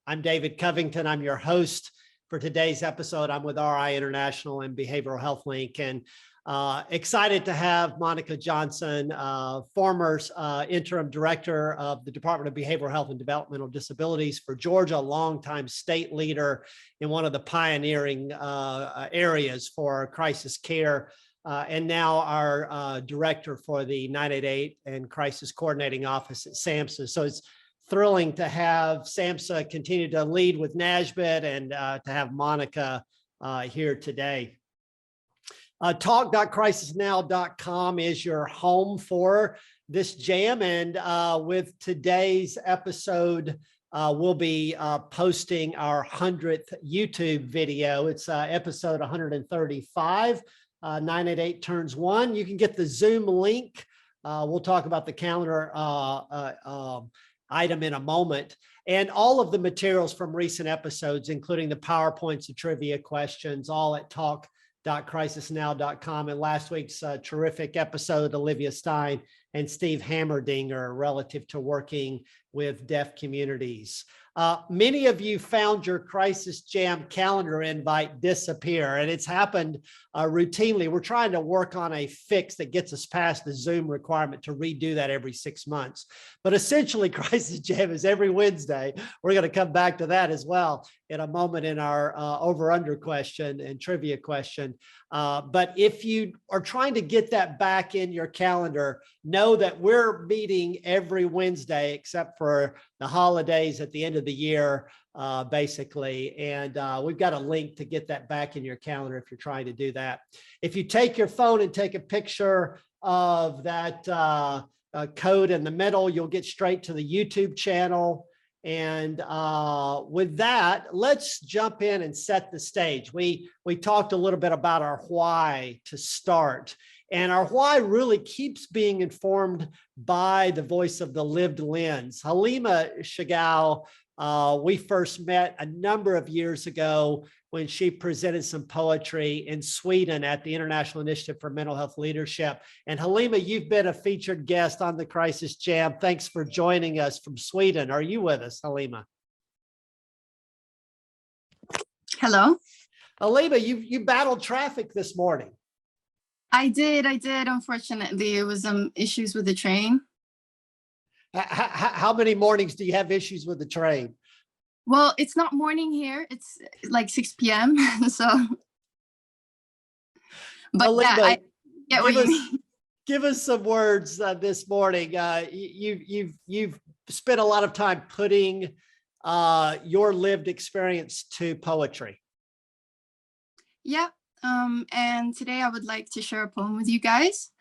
I'm David Covington. I'm your host for today's episode. I'm with RI International and Behavioral Health Link, and excited to have Monica Johnson, former interim director of the Department of Behavioral Health and Developmental Disabilities for Georgia, longtime state leader in one of the pioneering areas for crisis care, and now our director for the 988 and Crisis Coordinating Office at SAMHSA. So it's thrilling to have SAMHSA continue to lead with NASMHPD and to have Monica here today. Talk.crisisnow.com is your home for this jam. And with today's episode, we'll be posting our 100th YouTube video. It's episode 135. 988 turns 1. You can get the Zoom link. We'll talk about the calendar item in a moment, and all of the materials from recent episodes, including the PowerPoints and trivia questions, all at talk.crisisnow.com. And last week's terrific episode, Olivia Stein and Steve Hammerdinger, relative to working with deaf communities. Many of you found your Crisis Jam calendar invite disappear, and it's happened routinely. We're trying to work on a fix that gets us past the Zoom requirement to redo that every 6 months. But essentially, Crisis Jam is every Wednesday. We're going to come back to that as well in a moment in our over-under question and trivia question. But if you are trying to get that back in your calendar, know that we're meeting every Wednesday except for the holidays at the end of the year, basically. And we've got a link to get that back in your calendar if you're trying to do that. If you take your phone and take a picture of that code in the middle, you'll get straight to the YouTube channel. And with that, let's jump in and set the stage. We talked a little bit about our why to start. And our why really keeps being informed by the voice of the lived lens. Halima Shegow, we first met a number of years ago when she presented some poetry in Sweden at the International Initiative for Mental Health Leadership. And Halima, you've been a featured guest on the Crisis Jam. Thanks for joining us from Sweden. Are you with us, Halima? Hello. Halima, you battled traffic this morning. I did. Unfortunately, it was some issues with the train. How many mornings do you have issues with the train? Well, it's not morning here. It's like 6 p.m. So, but Halima, yeah, I get what you mean. Give us some words this morning. You've spent a lot of time putting your lived experience to poetry. Yeah. And today I would like to share a poem with you guys.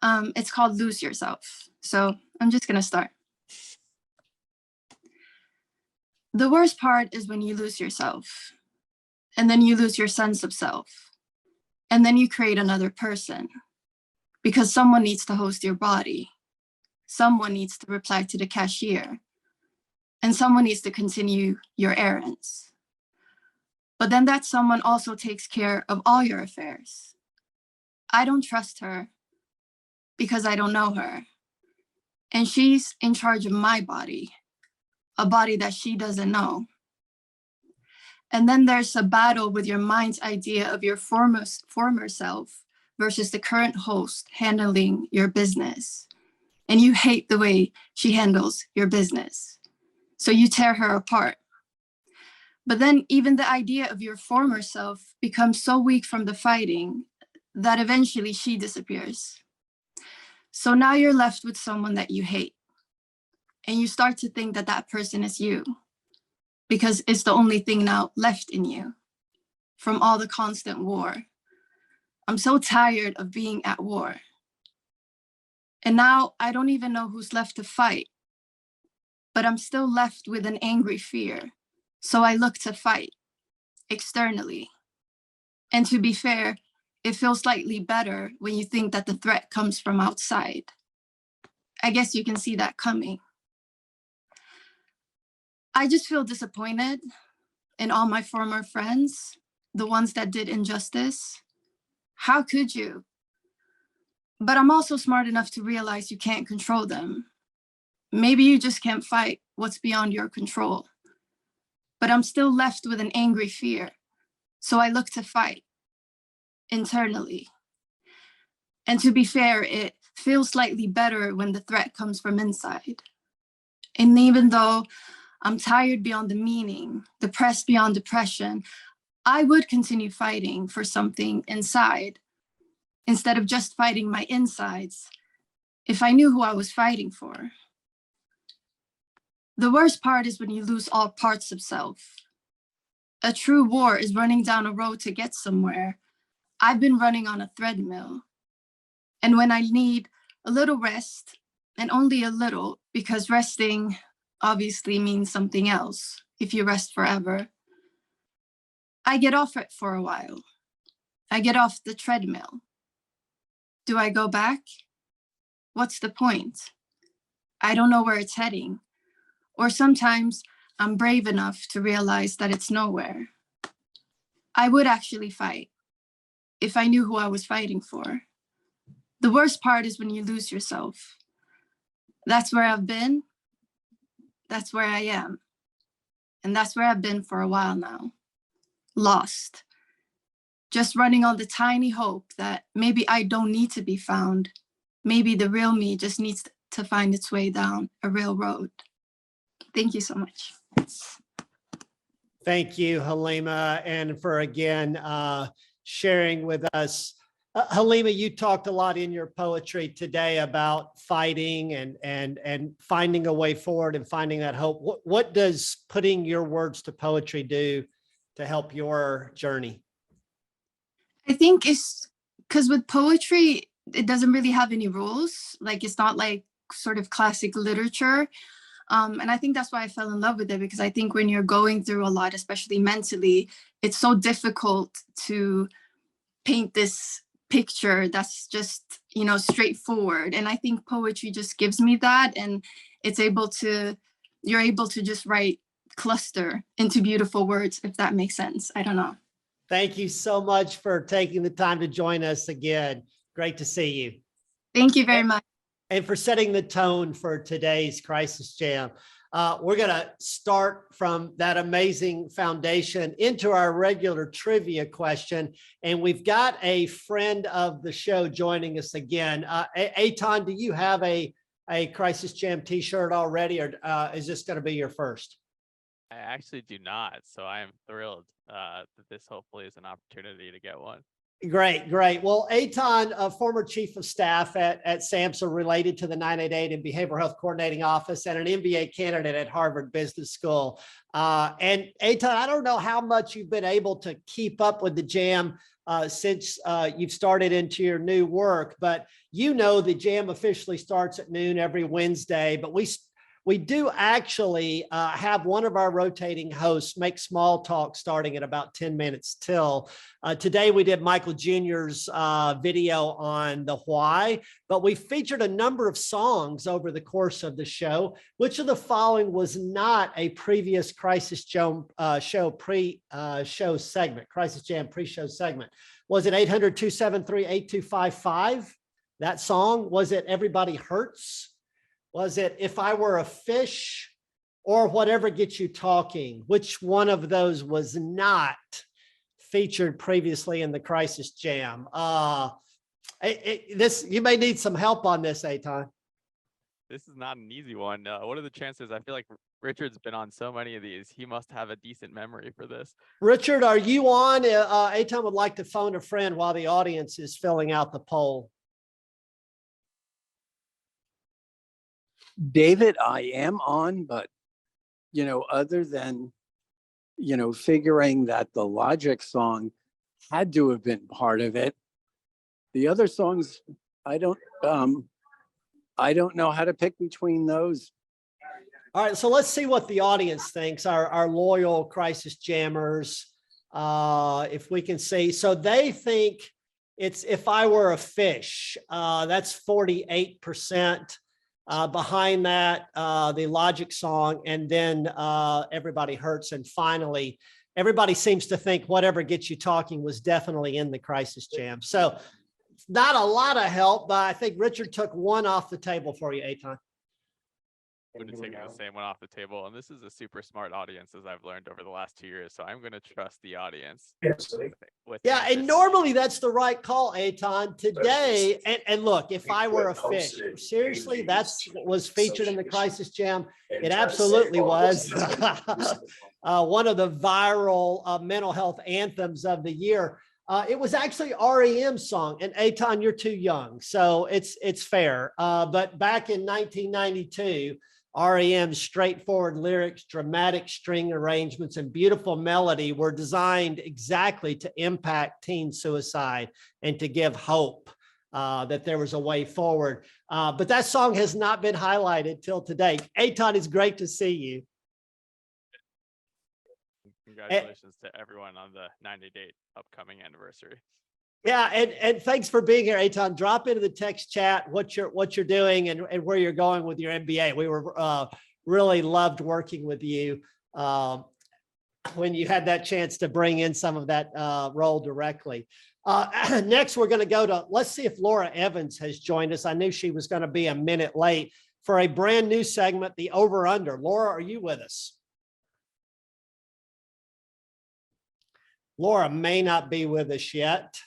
It's called Lose Yourself. So I'm just going to start. The worst part is when you lose yourself, and then you lose your sense of self, and then you create another person because someone needs to host your body. Someone needs to reply to the cashier, and someone needs to continue your errands. But then that someone also takes care of all your affairs. I don't trust her because I don't know her. And she's in charge of my body, a body that she doesn't know. And then there's a battle with your mind's idea of your former self versus the current host handling your business. And you hate the way she handles your business. So you tear her apart. But then even the idea of your former self becomes so weak from the fighting that eventually she disappears. So now you're left with someone that you hate. And you start to think that that person is you because it's the only thing now left in you from all the constant war. I'm so tired of being at war. And now I don't even know who's left to fight, but I'm still left with an angry fear. So I look to fight externally. And to be fair, it feels slightly better when you think that the threat comes from outside. I guess you can see that coming. I just feel disappointed in all my former friends, the ones that did injustice. How could you? But I'm also smart enough to realize you can't control them. Maybe you just can't fight what's beyond your control. but I'm still left with an angry fear. So I look to fight internally. And to be fair, it feels slightly better when the threat comes from inside. And even though I'm tired beyond the meaning, depressed beyond depression, I would continue fighting for something inside instead of just fighting my insides if I knew who I was fighting for. The worst part is when you lose all parts of self. A true war is running down a road to get somewhere. I've been running on a treadmill. And when I need a little rest, and only a little, because resting obviously means something else if you rest forever, I get off it for a while. I get off the treadmill. Do I go back? What's the point? I don't know where it's heading. Or sometimes I'm brave enough to realize that it's nowhere. I would actually fight if I knew who I was fighting for. The worst part is when you lose yourself. That's where I've been. That's where I am. And that's where I've been for a while now. Lost. Just running on the tiny hope that maybe I don't need to be found. Maybe the real me just needs to find its way down a real road. Thank you so much. Thank you, Halima, and for again sharing with us. Halima, you talked a lot in your poetry today about fighting and finding a way forward and finding that hope. What does putting your words to poetry do to help your journey? I think it's because with poetry, it doesn't really have any rules. Like, it's not like sort of classic literature. And I think that's why I fell in love with it, because I think when you're going through a lot, especially mentally, it's so difficult to paint this picture that's just, you know, straightforward. And I think poetry just gives me that, and you're able to just write cluster into beautiful words, if that makes sense. I don't know. Thank you so much for taking the time to join us again. Great to see you. Thank you very much. And for setting the tone for today's Crisis Jam. We're going to start from that amazing foundation into our regular trivia question. And we've got a friend of the show joining us again. Eitan, do you have a Crisis Jam t-shirt already, or is this going to be your first? I actually do not. So I am thrilled that this hopefully is an opportunity to get one. Great, great. Well, Eitan, a former chief of staff at SAMHSA, related to the 988 and Behavioral Health Coordinating Office, and an MBA candidate at Harvard Business School. And Eitan, I don't know how much you've been able to keep up with the Jam since you've started into your new work, but you know the Jam officially starts at noon every Wednesday, but we do actually have one of our rotating hosts make small talk starting at about 10 minutes till. Today we did Michael Jr.'s video on the why, but we featured a number of songs over the course of the show. Which of the following was not a previous Crisis Jam pre-show segment? Crisis Jam pre-show segment. Was it 800-273-8255? That song? Was it Everybody Hurts? Was it If I Were a Fish, or Whatever Gets You Talking? Which one of those was not featured previously in the Crisis Jam? You may need some help on this, Eitan. This is not an easy one. What are the chances? I feel like Richard's been on so many of these. He must have a decent memory for this. Richard, are you on? Eitan would like to phone a friend while the audience is filling out the poll. David, I am on, but, you know, other than, you know, figuring that the Logic song had to have been part of it, the other songs, I don't know how to pick between those. All right, so let's see what the audience thinks, our loyal Crisis Jammers, if we can see. So they think it's If I Were a Fish. That's 48%. Behind that, the Logic song, and then Everybody Hurts. And finally, everybody seems to think Whatever Gets You Talking was definitely in the Crisis Jam. So not a lot of help, but I think Richard took one off the table for you, Eitan. would have taken the same one off the table. And this is a super smart audience, as I've learned over the last 2 years. So I'm going to trust the audience. With Yeah, answers. and normally that's the right call, Eitan. Today, and look, if I were a fish, seriously, that's what was featured in the Crisis Jam. It absolutely was one of the viral mental health anthems of the year. It was actually REM's song, and Eitan, you're too young, so it's fair. But back in 1992, REM's straightforward lyrics, dramatic string arrangements, and beautiful melody were designed exactly to impact teen suicide and to give hope that there was a way forward. But that song has not been highlighted till today. Eitan, it's great to see you. Congratulations to everyone on the 90-date upcoming anniversary. Yeah, and thanks for being here, Eitan. Drop into the text chat what you're doing and where you're going with your MBA. We were really loved working with you when you had that chance to bring in some of that role directly. Next, we're going to go to, let's see if Laura Evans has joined us. I knew she was going to be a minute late for a brand new segment, the Over Under. Laura, are you with us? Laura may not be with us yet.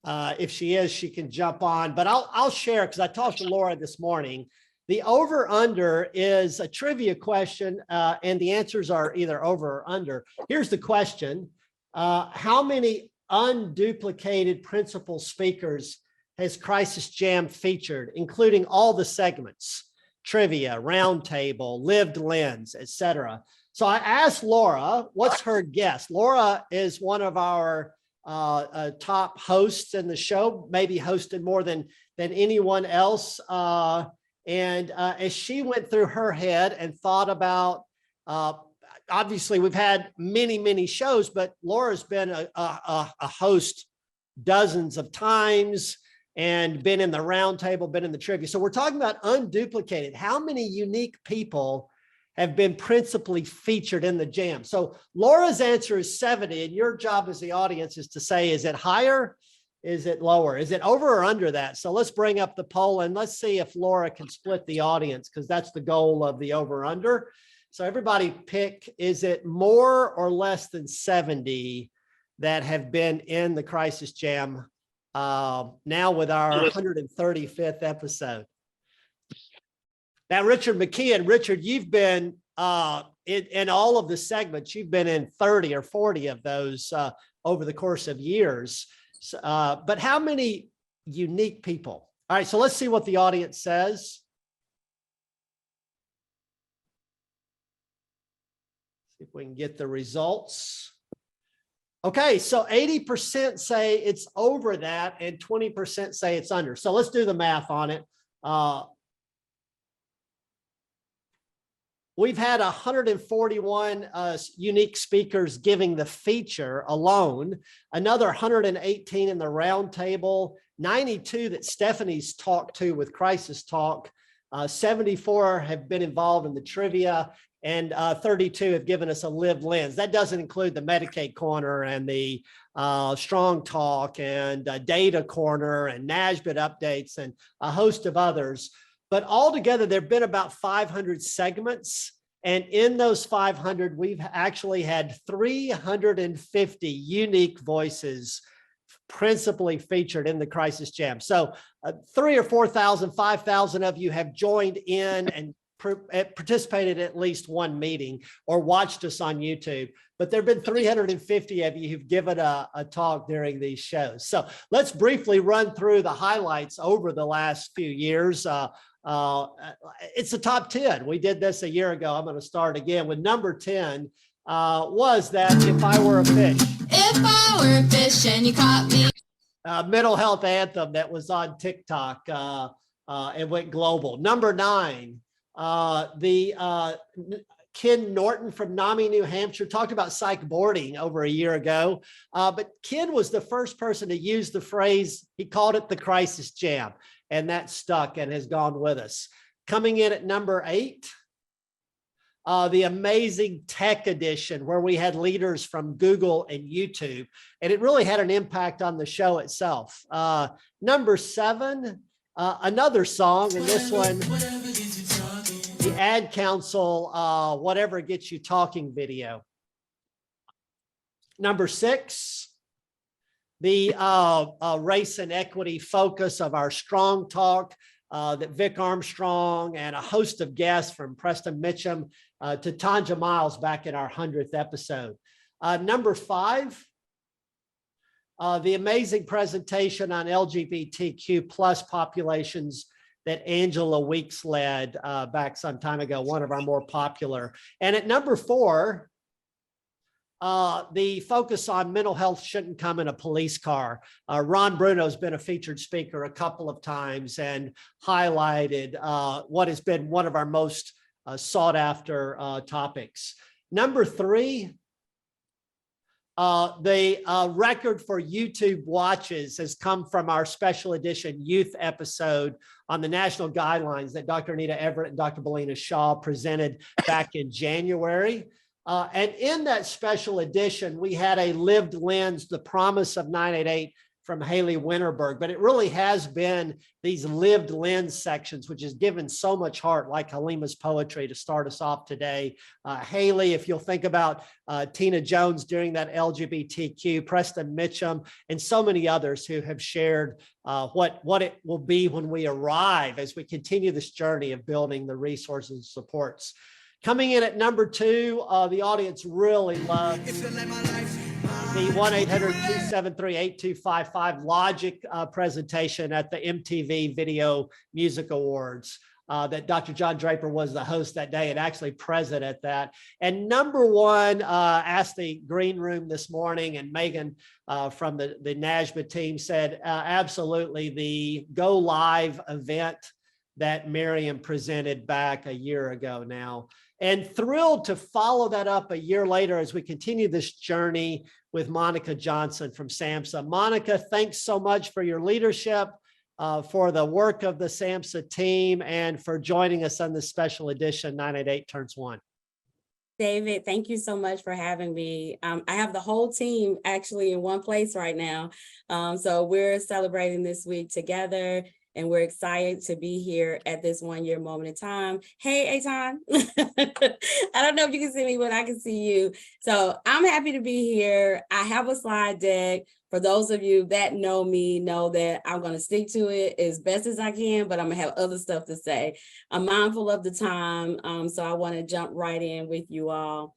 If she is, she can jump on, but I'll share because I talked to Laura this morning. The over under is a trivia question, and the answers are either over or under. Here's the question. How many unduplicated principal speakers has Crisis Jam featured, including all the segments, trivia, roundtable, lived lens, etc.? So I asked Laura, what's her guess? Laura is one of our top hosts in the show, maybe hosted more than anyone else. And as she went through her head and thought about, obviously we've had many shows, but Laura's been a host dozens of times and been in the roundtable, been in the trivia. So we're talking about unduplicated. How many unique people have been principally featured in the jam? So Laura's answer is 70, and your job as the audience is to say, is it higher? Is it lower? Is it over or under that? So let's bring up the poll and let's see if Laura can split the audience, because that's the goal of the over under. So everybody pick, is it more or less than 70 that have been in the Crisis Jam now with our 135th episode? Now, Richard McKeon, Richard, you've been in all of the segments, you've been in 30 or 40 of those over the course of years. But how many unique people? All right, so let's see what the audience says. See if we can get the results. Okay, so 80% say it's over that and 20% say it's under. So let's do the math on it. We've had 141 unique speakers giving the feature alone, another 118 in the roundtable, 92 that Stephanie's talked to with Crisis Talk, 74 have been involved in the trivia, and 32 have given us a lived lens. That doesn't include the Medicaid corner and the strong talk and data corner and NASMHPD updates and a host of others. But altogether, there have been about 500 segments. And in those 500, we've actually had 350 unique voices principally featured in the Crisis Jam. So 3,000 or 4,000, 5,000 of you have joined in and participated in at least one meeting or watched us on YouTube. But there have been 350 of you who've given a talk during these shows. So let's briefly run through the highlights over the last few years. It's the top 10. We did this a year ago. I'm going to start again with number 10 was that If I Were a Fish. If I were a fish and you caught me. Mental health anthem that was on TikTok and went global. Number 9, Ken Norton from NAMI, New Hampshire, talked about psych boarding over a year ago. But Ken was the first person to use the phrase, he called it the Crisis Jam. And that stuck and has gone with us. Coming in at number 8, the amazing tech edition where we had leaders from Google and YouTube, and it really had an impact on the show itself. Number 7, another song, and this one the Ad Council, whatever gets you talking video. Number 6, the race and equity focus of our Strong Talk that Vic Armstrong and a host of guests from Preston Mitchum to Tanja Miles back in our 100th episode. Number 5, the amazing presentation on LGBTQ plus populations that Angela Weeks led back some time ago, one of our more popular. And at number 4, the focus on mental health shouldn't come in a police car. Ron Bruno's been a featured speaker a couple of times and highlighted what has been one of our most sought after topics. Number 3, the record for YouTube watches has come from our special edition youth episode on the national guidelines that Dr. Anita Everett and Dr. Belina Shaw presented back in January. And in that special edition, we had a lived lens, the promise of 988 from Haley Winterberg, but it really has been these lived lens sections, which has given so much heart, like Halima's poetry to start us off today. Haley, if you'll think about Tina Jones during that LGBTQ, Preston Mitchum, and so many others who have shared what it will be when we arrive as we continue this journey of building the resources and supports. Coming in at number 2, the audience really loves the 1-800-273-8255 Logic presentation at the MTV Video Music Awards that Dr. John Draper was the host that day and actually present at that. And number 1, asked the green room this morning, and Megan from the NASMHPD team said, absolutely, the Go Live event that Miriam presented back a year ago now. And thrilled to follow that up a year later as we continue this journey with Monica Johnson from SAMHSA. Monica, thanks so much for your leadership, for the work of the SAMHSA team, and for joining us on this special edition 988 Turns 1. David, thank you so much for having me. I have the whole team actually in one place right now. So we're celebrating this week together, and we're excited to be here at this 1 year moment in time. Hey, Eitan. I don't know if you can see me, but I can see you. So I'm happy to be here. I have a slide deck. For those of you that know me, know that I'm going to stick to it as best as I can, but I'm going to have other stuff to say. I'm mindful of the time, so I want to jump right in with you all.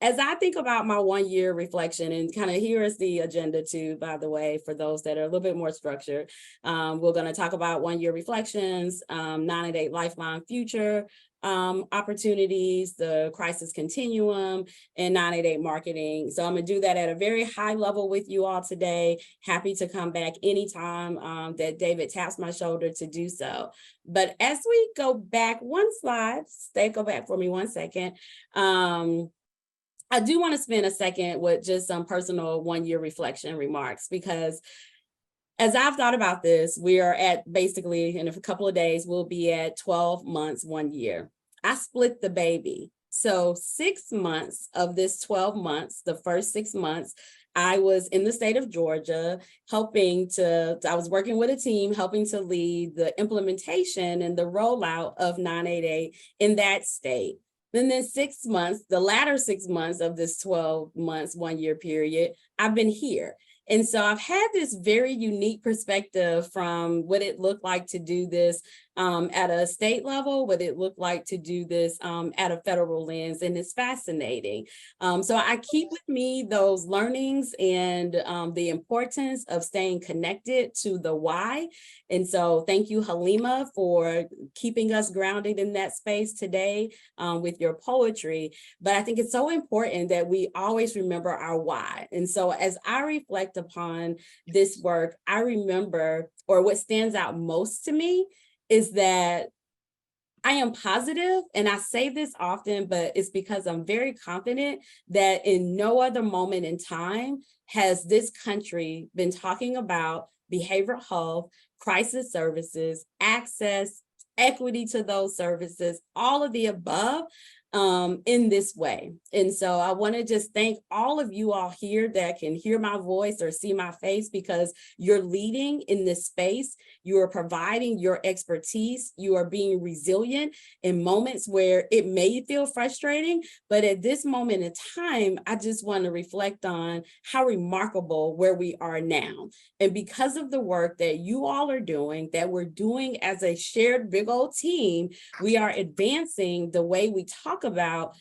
As I think about my 1 year reflection, and kind of here is the agenda too, by the way, for those that are a little bit more structured, we're going to talk about 1 year reflections, 988 Lifeline Future opportunities, the crisis continuum, and 988 marketing. So I'm going to do that at a very high level with you all today. Happy to come back anytime that David taps my shoulder to do so. But as we go back one slide, go back for me 1 second. I do want to spend a second with just some personal 1 year reflection remarks, because as I've thought about this, we are at basically in a couple of days, we'll be at 12 months, 1 year. I split the baby. So 6 months of this 12 months, the first 6 months, I was in the state of Georgia, I was working with a team, helping to lead the implementation and the rollout of 988 in that state. Then 6 months, the latter 6 months of this 12 months, 1 year period, I've been here. And so I've had this very unique perspective from what it looked like to do this at a state level, what it looked like to do this at a federal lens, and it's fascinating. So I keep with me those learnings and the importance of staying connected to the why. And so thank you, Halima, for keeping us grounded in that space today with your poetry. But I think it's so important that we always remember our why. And so as I reflect upon this work, I remember, or what stands out most to me, is that I am positive, and I say this often, but it's because I'm very confident that in no other moment in time has this country been talking about behavioral health, crisis services, access, equity to those services, all of the above, in this way. And so I want to just thank all of you all here that can hear my voice or see my face, because you're leading in this space. You are providing your expertise. You are being resilient in moments where it may feel frustrating, but at this moment in time, I just want to reflect on how remarkable where we are now. And because of the work that you all are doing, that we're doing as a shared big old team, we are advancing the way we talk about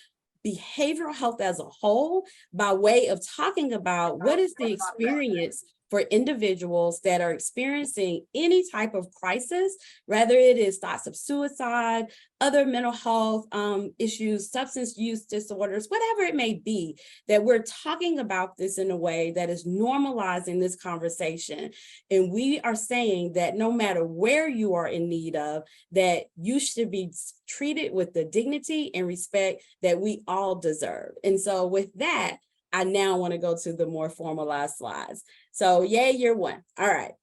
behavioral health as a whole by way of talking about what is the experience for individuals that are experiencing any type of crisis, whether it is thoughts of suicide, other mental health issues, substance use disorders, whatever it may be, that we're talking about this in a way that is normalizing this conversation. And we are saying that no matter where you are in need of, that you should be treated with the dignity and respect that we all deserve. And so with that, I now want to go to the more formalized slides. So yay, year one. All right.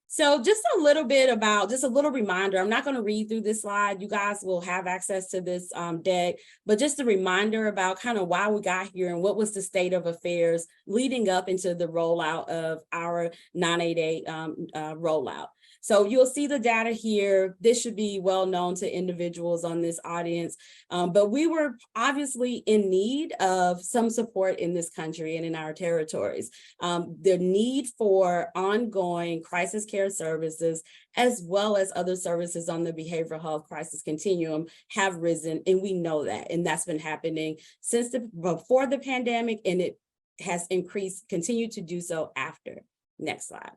So just a little bit about, just a little reminder, I'm not going to read through this slide. You guys will have access to this deck, but just a reminder about kind of why we got here and what was the state of affairs leading up into the rollout of our 988 rollout. So you'll see the data here. This should be well known to individuals on this audience, but we were obviously in need of some support in this country and in our territories. The need for ongoing crisis care services, as well as other services on the behavioral health crisis continuum, have risen, and we know that. And that's been happening since before the pandemic, and it has increased, continued to do so after. Next slide.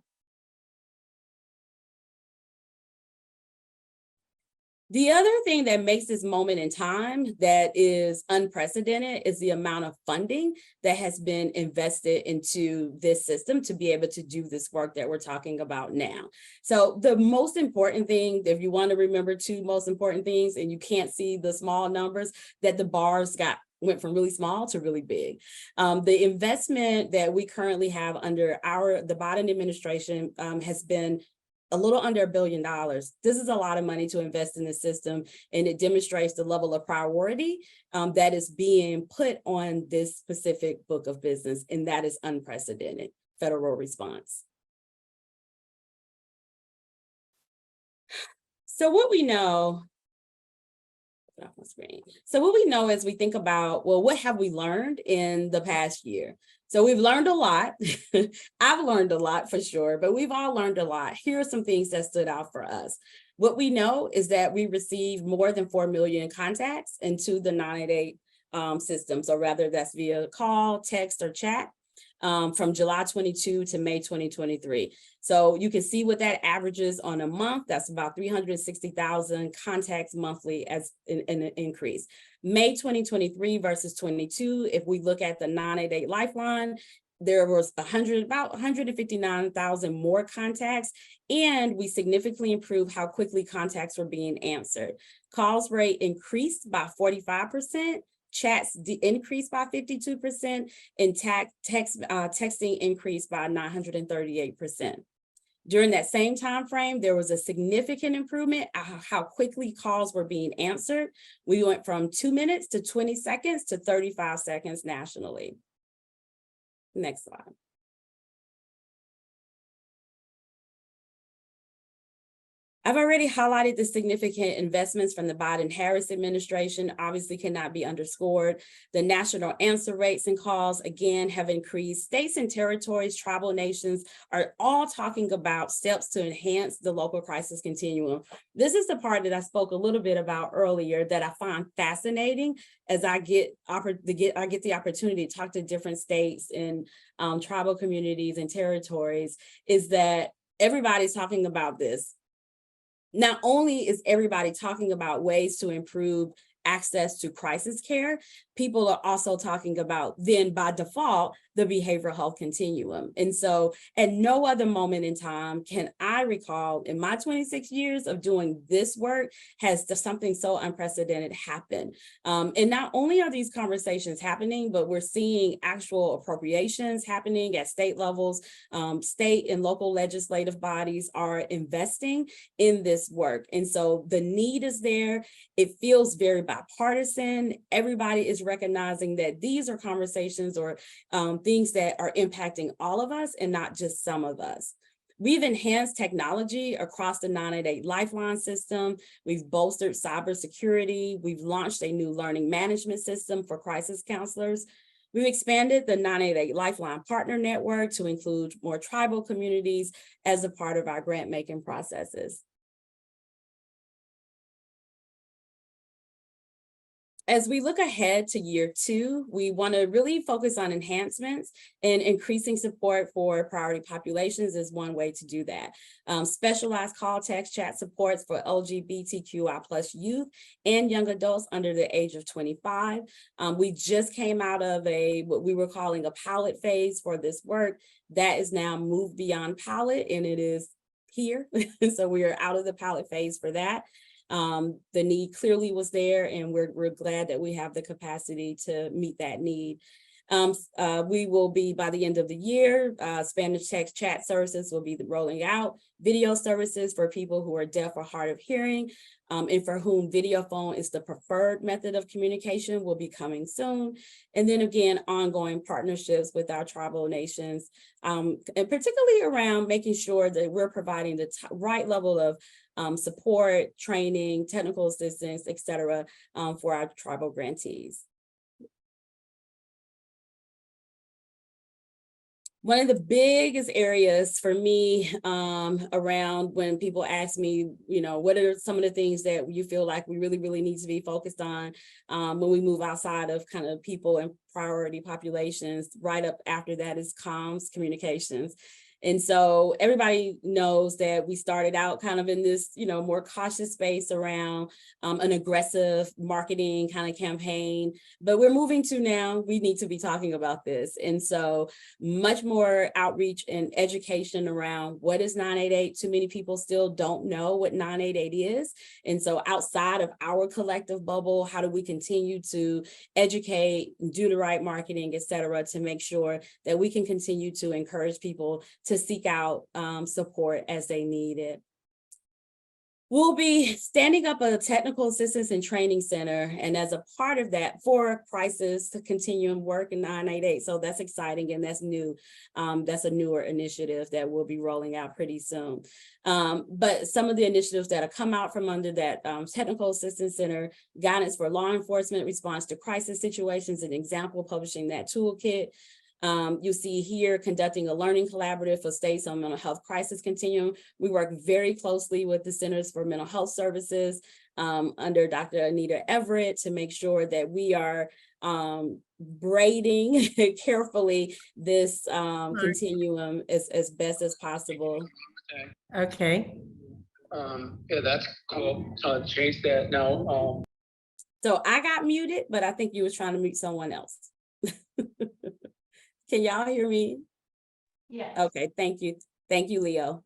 The other thing that makes this moment in time that is unprecedented is the amount of funding that has been invested into this system to be able to do this work that we're talking about now. So the most important thing, if you want to remember two most important things, and you can't see the small numbers, that the bars went from really small to really big. The investment that we currently have under the Biden administration has been a little under $1 billion. This is a lot of money to invest in the system, and it demonstrates the level of priority that is being put on this specific book of business, and that is unprecedented federal response. So what we know, off my screen. So what we know as we think about, well, what have we learned in the past year? So we've learned a lot. I've learned a lot for sure, but we've all learned a lot. Here are some things that stood out for us. What we know is that we received more than 4 million contacts into the 988 system. So rather that's via call, text, or chat. From July 22 to May 2023. So you can see what that averages on a month. That's about 360,000 contacts monthly as an increase. May 2023 versus 22, if we look at the 988 Lifeline, there was about 159,000 more contacts, and we significantly improved how quickly contacts were being answered. Calls rate increased by 45%. Chats increased by 52%, and texting increased by 938%. During that same time frame, there was a significant improvement of how quickly calls were being answered. We went from 2 minutes to 20 seconds to 35 seconds nationally. Next slide. I've already highlighted the significant investments from the Biden-Harris administration, obviously cannot be underscored. The national answer rates and calls, again, have increased. States and territories, tribal nations are all talking about steps to enhance the local crisis continuum. This is the part that I spoke a little bit about earlier that I find fascinating as I get the opportunity to talk to different states and tribal communities and territories, is that everybody's talking about this. Not only is everybody talking about ways to improve access to crisis care, people are also talking about, then by default, the behavioral health continuum. And so at no other moment in time can I recall in my 26 years of doing this work has something so unprecedented happen. And not only are these conversations happening, but we're seeing actual appropriations happening at state levels. State and local legislative bodies are investing in this work. And so the need is there. It feels very bipartisan. Everybody is recognizing that these are conversations or things that are impacting all of us and not just some of us. We've enhanced technology across the 988 Lifeline system. We've bolstered cybersecurity. We've launched a new learning management system for crisis counselors. We've expanded the 988 Lifeline Partner Network to include more tribal communities as a part of our grant-making processes. As we look ahead to year 2, we want to really focus on enhancements, and increasing support for priority populations is one way to do that. Specialized call, text, chat supports for LGBTQI+ youth and young adults under the age of 25. We just came out of what we were calling a pilot phase for this work. That is now moved beyond pilot, and it is here. So we are out of the pilot phase for that. The need clearly was there, and we're glad that we have the capacity to meet that need. We will be, by the end of the year, Spanish text chat services will be rolling out, video services for people who are deaf or hard of hearing, and for whom video phone is the preferred method of communication will be coming soon. And then again, ongoing partnerships with our tribal nations, and particularly around making sure that we're providing the right level of support, training, technical assistance, et cetera, for our tribal grantees. One of the biggest areas for me around when people ask me, what are some of the things that you feel like we really need to be focused on when we move outside of kind of people and priority populations, right up after that is comms, communications. And so everybody knows that we started out kind of in this, more cautious space around an aggressive marketing kind of campaign, but we're moving to now, we need to be talking about this. And so much more outreach and education around what is 988. Too many people still don't know what 988 is. And so outside of our collective bubble, how do we continue to educate, do the right marketing, et cetera, to make sure that we can continue to encourage people to seek out support as they need it. We'll be standing up a technical assistance and training center, and as a part of that, for crisis to continuum work in 988. So that's exciting, and that's new. That's a newer initiative that we'll be rolling out pretty soon. But some of the initiatives that have come out from under that technical assistance center, guidance for law enforcement response to crisis situations, an example, publishing that toolkit. You see here conducting a learning collaborative for states on mental health crisis continuum. We work very closely with the Centers for Mental Health Services under Dr. Anita Everett to make sure that we are braiding carefully this continuum as best as possible. Okay. Yeah, that's cool. Change that now. So I got muted, but I think you was trying to mute someone else. Can y'all hear me? Yes. Okay, thank you. Thank you, Leo.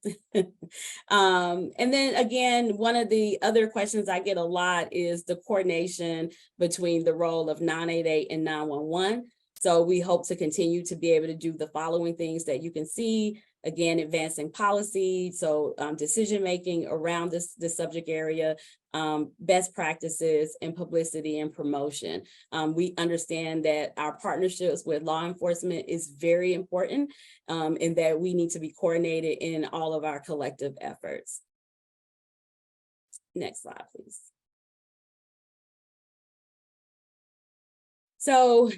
And then again, one of the other questions I get a lot is the coordination between the role of 988 and 911. So we hope to continue to be able to do the following things that you can see. Again, advancing policy, so decision-making around this subject area, best practices, and publicity and promotion. We understand that our partnerships with law enforcement is very important, and that we need to be coordinated in all of our collective efforts. Next slide, please. So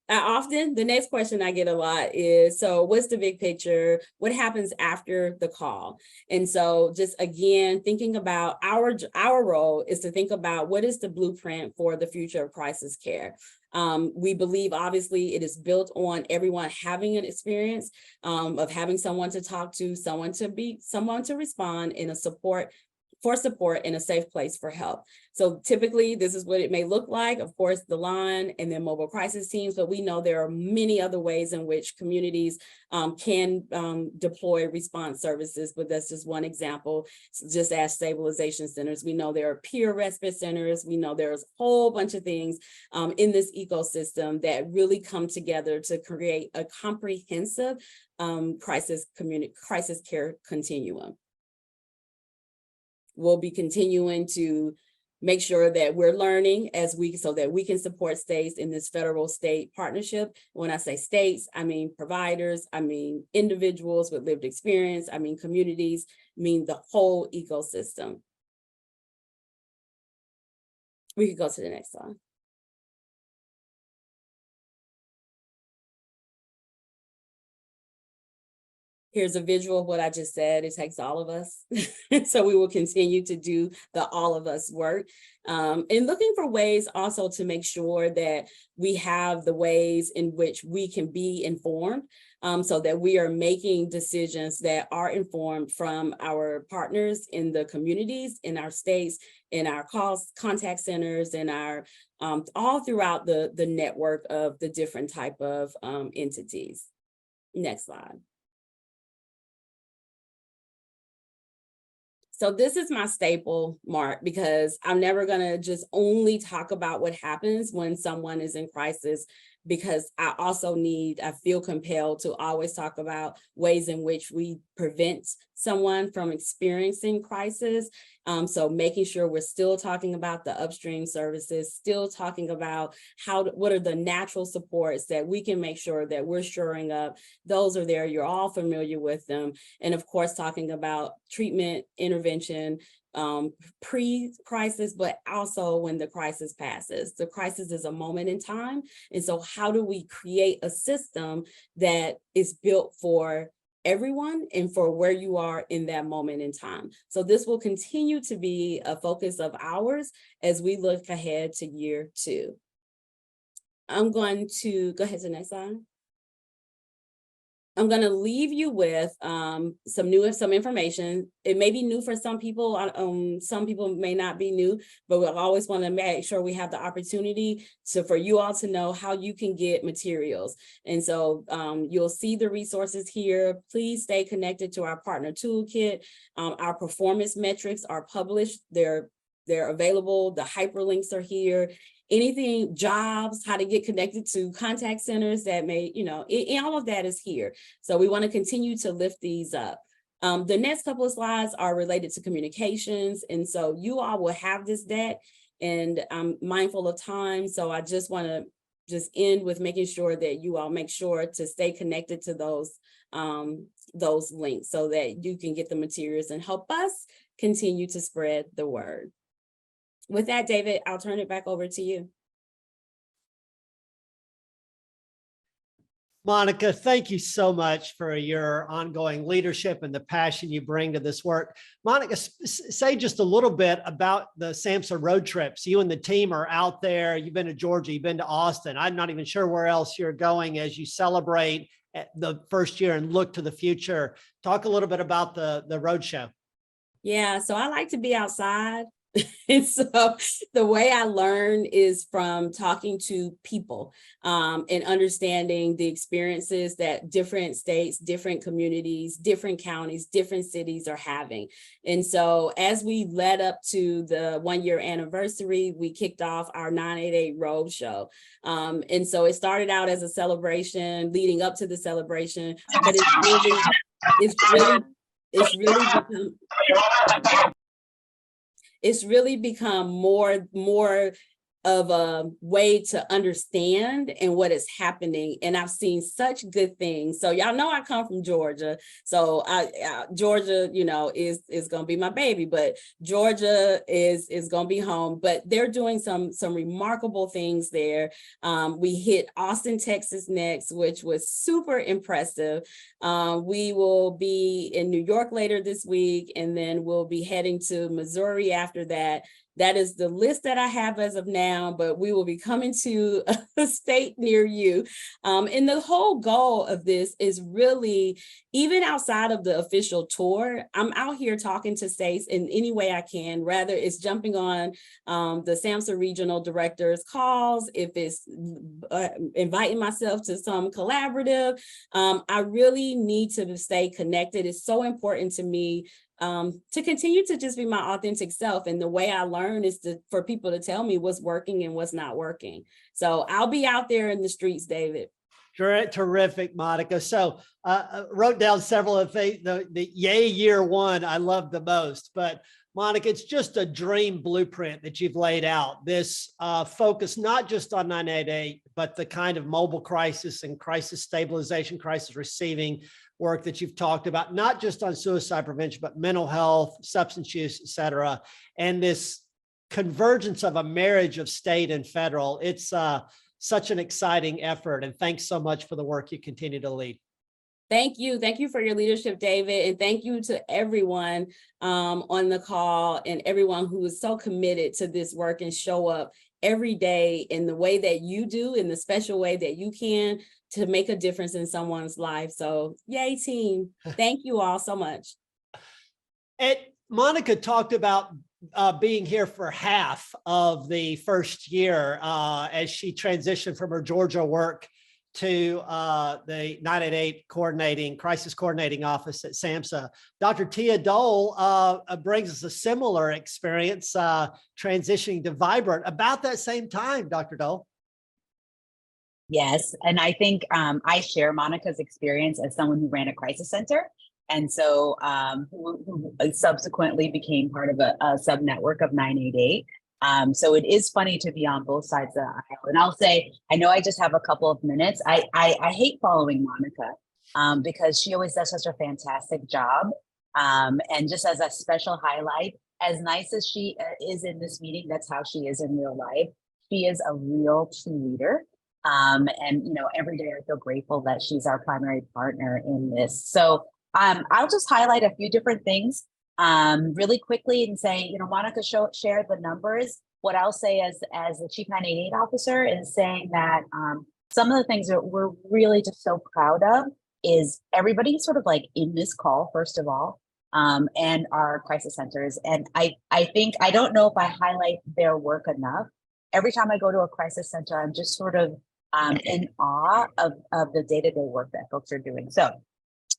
the next question I get a lot is, so what's the big picture? What happens after the call? And so just again, thinking about our role is to think about what is the blueprint for the future of crisis care. We believe obviously it is built on everyone having an experience of having someone to talk to, someone to respond, in a support in a safe place for help. So typically this is what it may look like. Of course, the line and then mobile crisis teams, but we know there are many other ways in which communities can deploy response services, but that's just one example. So just as stabilization centers, we know there are peer respite centers. We know there's a whole bunch of things in this ecosystem that really come together to create a comprehensive crisis care continuum. We'll be continuing to make sure that we're learning so that we can support states in this federal state partnership. When I say states, I mean providers, I mean individuals with lived experience, I mean communities, I mean the whole ecosystem. We could go to the next slide. Here's a visual of what I just said. It takes all of us. So we will continue to do the all of us work. And looking for ways also to make sure that we have the ways in which we can be informed, so that we are making decisions that are informed from our partners in the communities, in our states, in our contact centers, in our all throughout the network of the different type of entities. Next slide. So this is my staple, Mark, because I'm never going to just only talk about what happens when someone is in crisis, because I feel compelled to always talk about ways in which we prevent someone from experiencing crisis. So making sure we're still talking about the upstream services, still talking about what are the natural supports that we can make sure that we're shoring up. Those are there, you're all familiar with them. And of course, talking about treatment, intervention, pre-crisis, but also when the crisis passes. The crisis is a moment in time. And so how do we create a system that is built for everyone and for where you are in that moment in time? So this will continue to be a focus of ours as we look ahead to year 2. I'm going to go ahead to the next slide. I'm going to leave you with some information. It may be new for some people. Some people may not be new, but we always want to make sure we have the opportunity for you all to know how you can get materials. And so you'll see the resources here. Please stay connected to our partner toolkit. Our performance metrics are published. They're available. The hyperlinks are here. Anything, jobs, how to get connected to contact centers that may, all of that is here. So we want to continue to lift these up. The next couple of slides are related to communications. And so you all will have this deck, and I'm mindful of time. So I just want to end with making sure that you all make sure to stay connected to those links so that you can get the materials and help us continue to spread the word. With that, David, I'll turn it back over to you. Monica, thank you so much for your ongoing leadership and the passion you bring to this work. Monica, say just a little bit about the SAMHSA road trips. You and the team are out there. You've been to Georgia, you've been to Austin. I'm not even sure where else you're going as you celebrate the first year and look to the future. Talk a little bit about the road show. Yeah, so I like to be outside. And so the way I learn is from talking to people and understanding the experiences that different states, different communities, different counties, different cities are having. And so as we led up to the 1-year anniversary, we kicked off our 988 Road Show. And so it started out as a celebration leading up to the celebration, but it's really become more of a way to understand and what is happening. And I've seen such good things. So y'all know I come from Georgia. So Georgia, is going to be my baby, but Georgia is going to be home. But they're doing some remarkable things there. We hit Austin, Texas next, which was super impressive. We will be in New York later this week, and then we'll be heading to Missouri after that. That is the list that I have as of now, but we will be coming to a state near you. And the whole goal of this is really, even outside of the official tour, I'm out here talking to states in any way I can, rather it's jumping on the SAMHSA regional directors calls, if it's inviting myself to some collaborative. I really need to stay connected. It's so important to me to continue to just be my authentic self. And the way I learn is for people to tell me what's working and what's not working. So I'll be out there in the streets, David. Terrific, Monica. So wrote down several of the yay year 1 I love the most, but Monica, it's just a dream blueprint that you've laid out. This focus, not just on 988, but the kind of mobile crisis and crisis stabilization, crisis receiving work that you've talked about, not just on suicide prevention, but mental health, substance use, et cetera. And this convergence of a marriage of state and federal. It's such an exciting effort. And thanks so much for the work you continue to lead. Thank you. Thank you for your leadership, David. And thank you to everyone on the call and everyone who is so committed to this work and show up every day in the way that you do, in the special way that you can, to make a difference in someone's life. So yay, team. Thank you all so much. And Monica talked about being here for half of the first year as she transitioned from her Georgia work to the 988 crisis coordinating office at SAMHSA. Dr. Tia Dole brings us a similar experience transitioning to Vibrant about that same time, Dr. Dole. Yes, and I think I share Monica's experience as someone who ran a crisis center, and so who subsequently became part of a sub-network of 988. So it is funny to be on both sides of the aisle. And I'll say, I know I just have a couple of minutes. I hate following Monica because she always does such a fantastic job. And just as a special highlight, as nice as she is in this meeting, that's how she is in real life. She is a real true leader. And, you know, every day I feel grateful that she's our primary partner in this. So I'll just highlight a few different things really quickly and say, you know, Monica shared the numbers. What I'll say as the Chief 988 officer is saying that some of the things that we're really just so proud of is everybody sort of like in this call, first of all, and our crisis centers. And I think, I don't know if I highlight their work enough. Every time I go to a crisis center, I'm just sort of in awe of the day-to-day work that folks are doing. So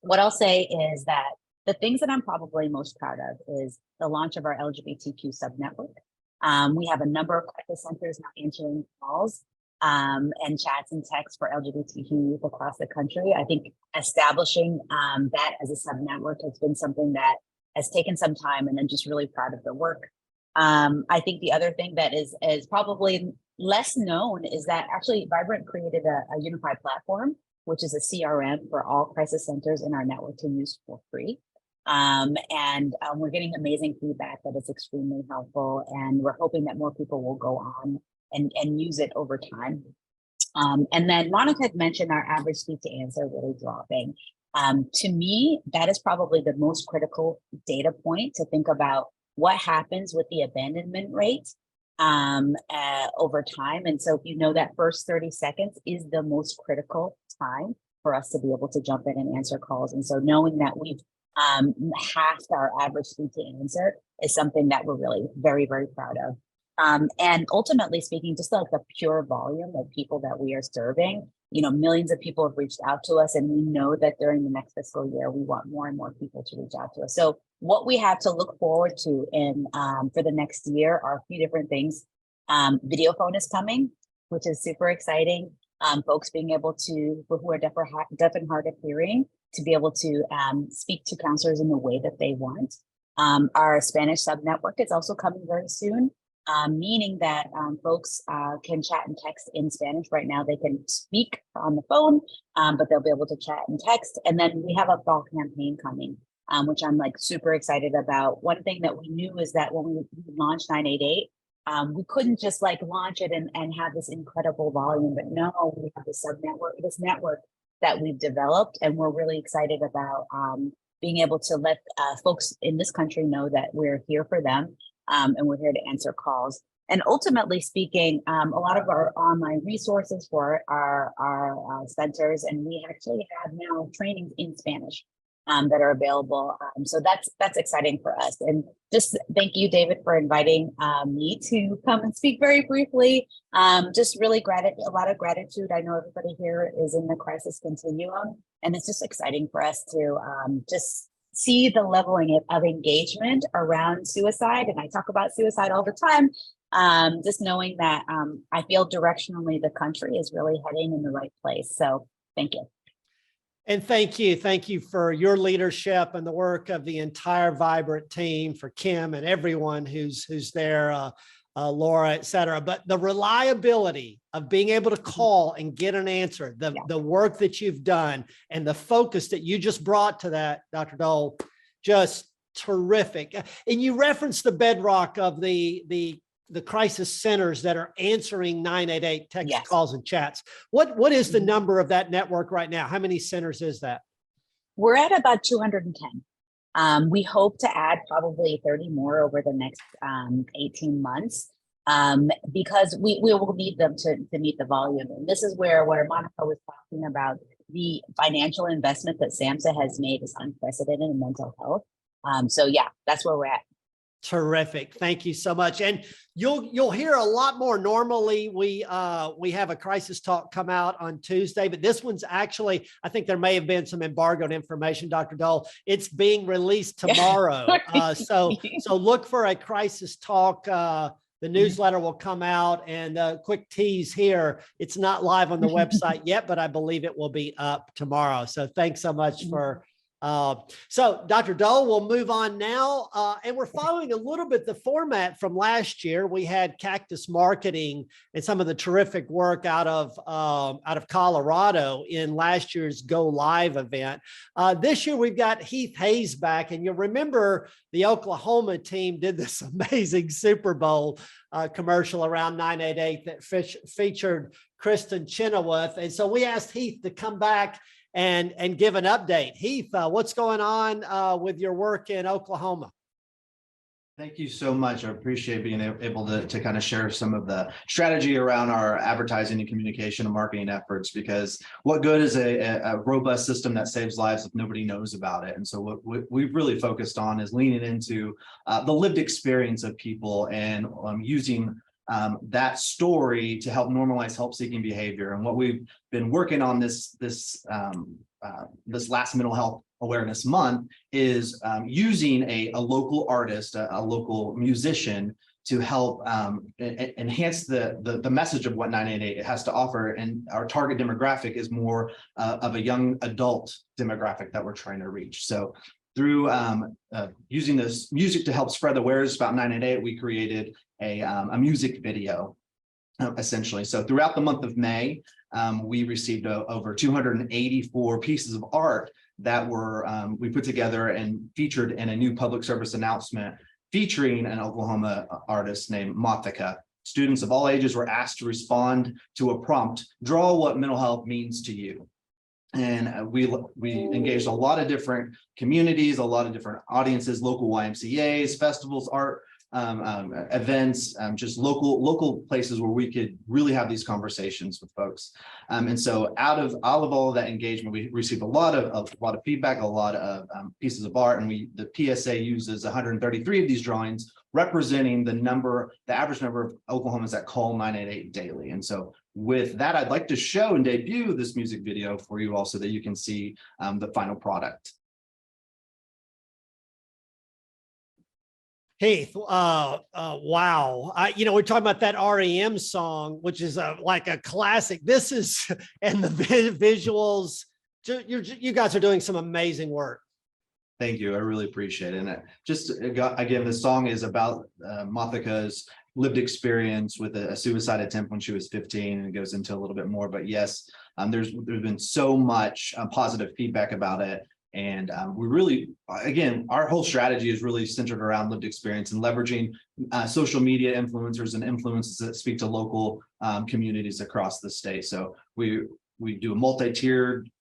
what I'll say is that the things that I'm probably most proud of is the launch of our LGBTQ sub-network. We have a number of crisis centers now answering calls and chats and texts for LGBTQ youth across the country. I think establishing that as a sub-network has been something that has taken some time, and I'm just really proud of the work. I think the other thing that is probably less known is that actually Vibrant created a unified platform, which is a CRM for all crisis centers in our network to use for free. And we're getting amazing feedback that it's extremely helpful, and we're hoping that more people will go on and use it over time. And then Monica had mentioned our average speed to answer really dropping. To me, that is probably the most critical data point to think about what happens with the abandonment rate over time. And so if you know that first 30 seconds is the most critical time for us to be able to jump in and answer calls. And so knowing that we've halved our average speed to answer is something that we're really very, very proud of. And ultimately speaking, just like the pure volume of people that we are serving, you know, millions of people have reached out to us, and we know that during the next fiscal year, we want more and more people to reach out to us. So what we have to look forward to in for the next year are a few different things. Video phone is coming, which is super exciting. Folks being able to, who are deaf and hard of hearing, to be able to speak to counselors in the way that they want. Our Spanish sub-network is also coming very soon, meaning that folks can chat and text in Spanish. Right now, they can speak on the phone, but they'll be able to chat and text. And then we have a fall campaign coming, which I'm like super excited about. One thing that we knew is that when we launched 988, we couldn't just like launch it and have this incredible volume, but no, we have this network that we've developed, and we're really excited about being able to let folks in this country know that we're here for them, and we're here to answer calls. And ultimately speaking, a lot of our online resources for our centers, and we actually have now trainings in Spanish that are available. So that's exciting for us. And just thank you, David, for inviting me to come and speak very briefly. Just really a lot of gratitude. I know everybody here is in the crisis continuum, and it's just exciting for us to just see the leveling of engagement around suicide. And I talk about suicide all the time. Just knowing that I feel directionally the country is really heading in the right place. So thank you. And thank you for your leadership and the work of the entire Vibrant team, for Kim and everyone who's there, Laura, et cetera. But the reliability of being able to call and get an answer, the work that you've done and the focus that you just brought to that, Dr. Dole, just terrific. And you referenced the bedrock of the crisis centers that are answering 988 text calls and chats. What is the number of that network right now? How many centers is that? We're at about 210. We hope to add probably 30 more over the next 18 months because we will need them to meet the volume. And this is where Monica was talking about, the financial investment that SAMHSA has made is unprecedented in mental health. So yeah, that's where we're at. Terrific. Thank you so much. And you'll hear a lot more. Normally we have a crisis talk come out on Tuesday, but this one's actually, I think there may have been some embargoed information, Dr. Dole. It's being released tomorrow. So look for a crisis talk. The newsletter will come out, and a quick tease here. It's not live on the website yet, but I believe it will be up tomorrow. So thanks so much for so Dr. Dole, we'll move on now. And we're following a little bit the format from last year. We had Cactus Marketing and some of the terrific work out of Colorado in last year's Go Live event. This year we've got Heath Hayes back, and you'll remember the Oklahoma team did this amazing Super Bowl commercial around 988 that featured Kristen Chenoweth. And so we asked Heath to come back and give an update. Heath, what's going on with your work in Oklahoma? Thank you so much. I appreciate being able to kind of share some of the strategy around our advertising and communication and marketing efforts, because what good is a robust system that saves lives if nobody knows about it? And so what we've really focused on is leaning into the lived experience of people and using that story to help normalize help-seeking behavior. And what we've been working on this last mental health awareness month is using a local artist, a local musician, to help enhance the message of what 988 has to offer. And our target demographic is more of a young adult demographic that we're trying to reach. So through using this music to help spread the awareness about 988, we created a music video, essentially. So throughout the month of May, we received over 284 pieces of art that were we put together and featured in a new public service announcement featuring an Oklahoma artist named Mothika. Students of all ages were asked to respond to a prompt, draw what mental health means to you. And we engaged a lot of different communities, a lot of different audiences, local YMCAs, festivals, art events, just local places where we could really have these conversations with folks. And so out of all of that engagement, we received a lot of feedback, a lot of pieces of art, and the PSA uses 133 of these drawings, representing the average number of Oklahomans that call 988 daily. And so with that, I'd like to show and debut this music video for you all so that you can see the final product. Heath, wow. We're talking about that REM song, which is like a classic. This is, and the visuals, you guys are doing some amazing work. Thank you. I really appreciate it. And again, the song is about Mothika's lived experience with a suicide attempt when she was 15, and it goes into a little bit more. But yes, there's been so much positive feedback about it. And we really, again, our whole strategy is really centered around lived experience and leveraging social media influencers and influencers that speak to local communities across the state. So we do a multi-tiered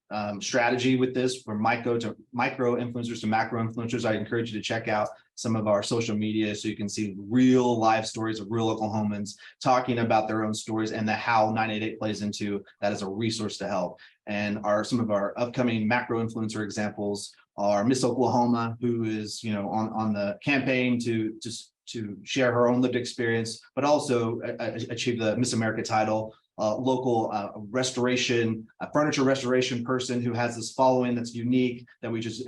strategy with this, from micro influencers to macro influencers. I encourage you to check out some of our social media so you can see real live stories of real Oklahomans talking about their own stories and how 988 plays into that as a resource to help. And some of our upcoming macro influencer examples are Miss Oklahoma, who is on the campaign to share her own lived experience, but also achieve the Miss America title. Local furniture restoration person who has this following that's unique, that we just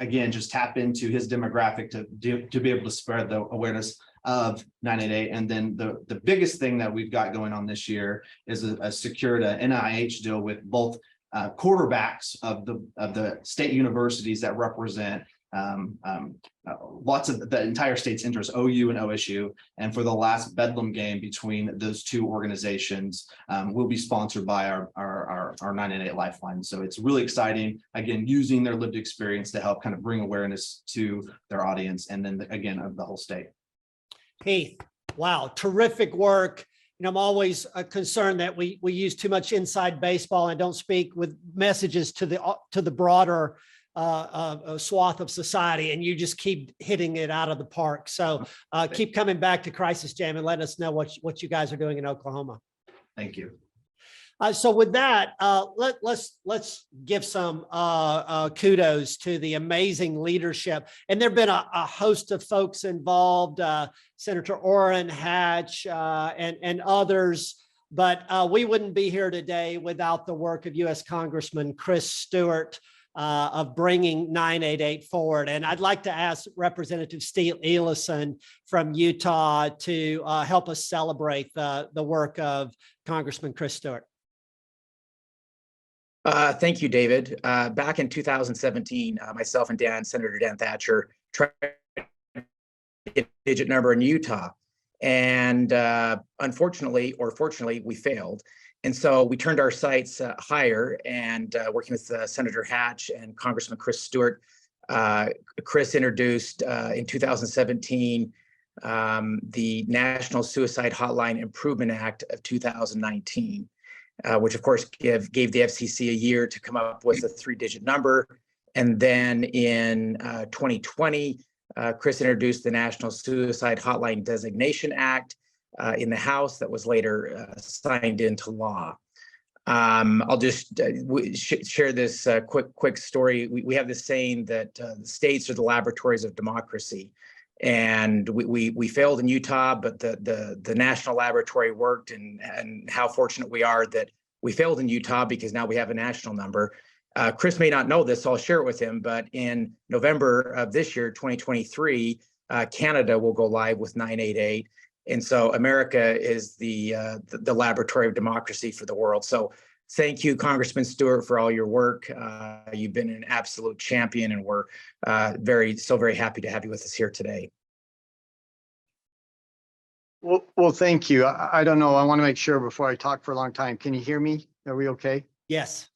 tap into his demographic to be able to spread the awareness of 988. And then the biggest thing that we've got going on this year is secured an NIH deal with both quarterbacks of the state universities that represent lots of the entire state's interests, OU and OSU. And for the last Bedlam game between those two organizations, will be sponsored by our 988 Lifeline. So it's really exciting, again, using their lived experience to help kind of bring awareness to their audience, and then again of the whole state. Heath, wow, terrific work. You know, I'm always concerned that we use too much inside baseball and don't speak with messages to the broader swath of society, and you just keep hitting it out of the park. So keep coming back to Crisis Jam and let us know what you guys are doing in Oklahoma. Thank you. So with that, let's give some kudos to the amazing leadership. And there've been a host of folks involved, Senator Orrin Hatch and others. But we wouldn't be here today without the work of U.S. Congressman Chris Stewart of bringing 988 forward. And I'd like to ask Representative Steve Ellison from Utah to help us celebrate the work of Congressman Chris Stewart. Thank you, David. Back in 2017, myself and Senator Dan Thatcher, tried to get a digit number in Utah. And unfortunately, or fortunately, we failed. And so we turned our sights higher, and working with Senator Hatch and Congressman Chris Stewart, Chris introduced in 2017 the National Suicide Hotline Improvement Act of 2019, which of course gave the FCC a year to come up with a 3-digit number. And then in 2020, Chris introduced the National Suicide Hotline Designation Act in the House that was later signed into law. I'll just share this quick story. We have this saying that the states are the laboratories of democracy, and we failed in Utah, but the national laboratory worked, and how fortunate we are that we failed in Utah, because now we have a national number. Chris may not know this, so I'll share it with him, but in November of this year, 2023, Canada will go live with 988. And so America is the laboratory of democracy for the world. So thank you, Congressman Stewart, for all your work. You've been an absolute champion, and we're very happy to have you with us here today. Well, thank you. I don't know. I want to make sure before I talk for a long time. Can you hear me? Are we okay? Yes.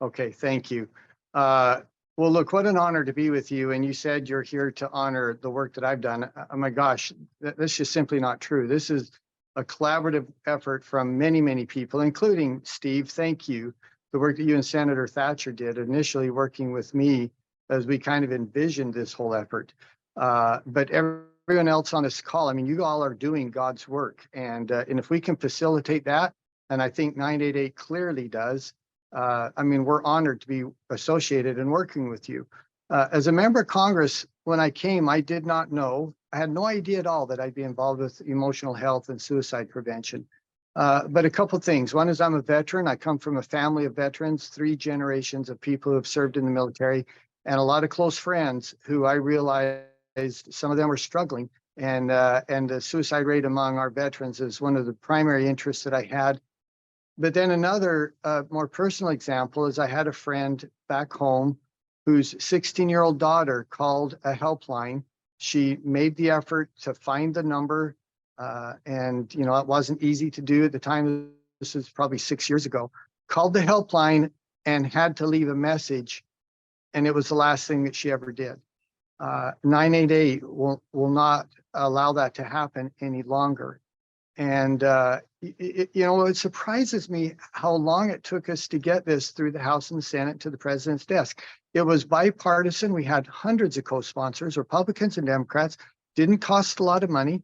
Okay, thank you. Well, look, what an honor to be with you. And you said you're here to honor the work that I've done. Oh my gosh, that's just simply not true. This is a collaborative effort from many, many people, including Steve. Thank you. The work that you and Senator Thatcher did, initially working with me as we kind of envisioned this whole effort. But everyone else on this call, I mean, you all are doing God's work. And if we can facilitate that, and I think 988 clearly does, I mean, we're honored to be associated and working with you. As a member of Congress, when I came, I did not know, I had no idea at all that I'd be involved with emotional health and suicide prevention. But a couple of things. One is I'm a veteran. I come from a family of veterans, 3 generations of people who have served in the military, and a lot of close friends who I realized some of them were struggling. And the suicide rate among our veterans is one of the primary interests that I had. But then another more personal example is I had a friend back home whose 16-year-old daughter called a helpline. She made the effort to find the number, and you know, it wasn't easy to do at the time. This is probably 6 years ago. Called the helpline and had to leave a message, and it was the last thing that she ever did. 988 will not allow that to happen any longer. And you know, it surprises me how long it took us to get this through the House and the Senate to the president's desk. It was bipartisan. We had hundreds of co-sponsors, Republicans and Democrats. Didn't cost a lot of money.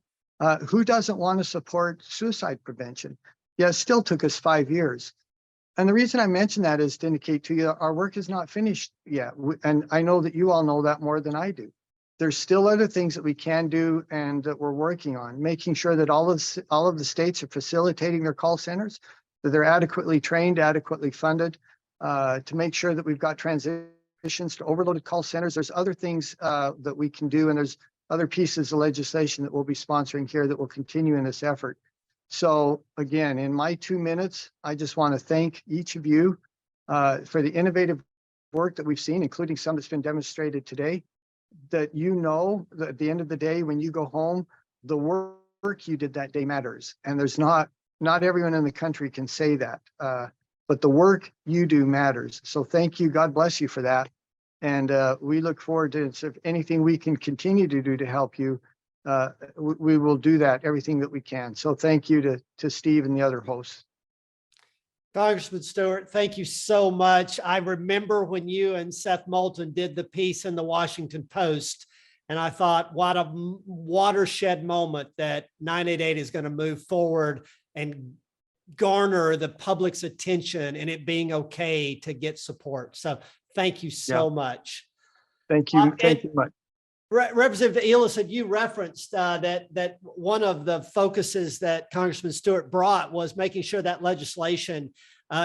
Who doesn't want to support suicide prevention? Yeah, it still took us 5 years. And the reason I mention that is to indicate to you our work is not finished yet. And I know that you all know that more than I do. There's still other things that we can do and that we're working on, making sure that all of the states are facilitating their call centers, that they're adequately trained, adequately funded, to make sure that we've got transitions to overloaded call centers. There's other things that we can do, and there's other pieces of legislation that we'll be sponsoring here that will continue in this effort. So again, in my 2 minutes, I just want to thank each of you for the innovative work that we've seen, including some that's been demonstrated today, that that at the end of the day, when you go home, the work you did that day matters. And there's not everyone in the country can say that, but the work you do matters. So thank you. God bless you for that. And we look forward to if anything we can continue to do to help you, we will do that, everything that we can. So thank you to Steve and the other hosts. Congressman Stewart, thank you so much. I remember when you and Seth Moulton did the piece in the Washington Post, and I thought, what a watershed moment that 988 is going to move forward and garner the public's attention and it being okay to get support. So thank you so much. Thank you. Thank you much. Representative Ellison, you referenced that one of the focuses that Congressman Stewart brought was making sure that legislation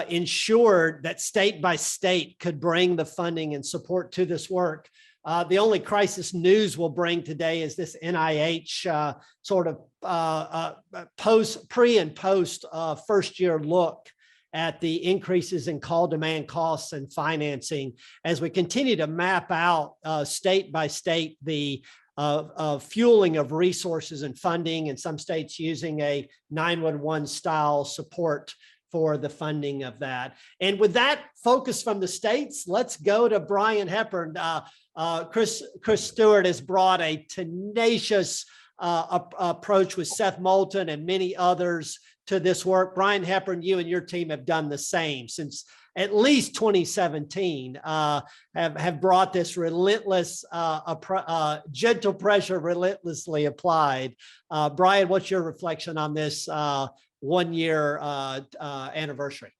ensured that state by state could bring the funding and support to this work. The only crisis news we'll bring today is this NIH sort of pre and post first year look at the increases in call demand costs and financing as we continue to map out state by state the fueling of resources and funding, in some states using a 911 style support for the funding of that. And with that focus from the states, let's go to Brian Hepburn. Chris Stewart has brought a tenacious approach with Seth Moulton and many others to this work. Brian Hepburn, you and your team have done the same since at least 2017, have brought this relentless, gentle pressure relentlessly applied. Brian, what's your reflection on this 1 year anniversary?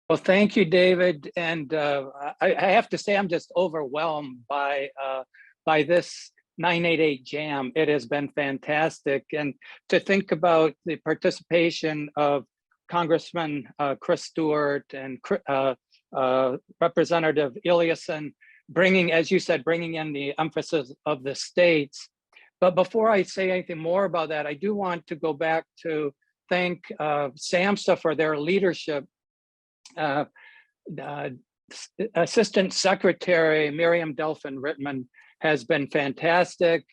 Well, thank you, David. And I have to say, I'm just overwhelmed by this 988 jam. It has been fantastic. And to think about the participation of Congressman Chris Stewart and Representative Ellison, bringing, as you said, bringing in the emphasis of the states. But before I say anything more about that, I do want to go back to thank SAMHSA for their leadership. Assistant Secretary Miriam Delphin-Rittman has been fantastic,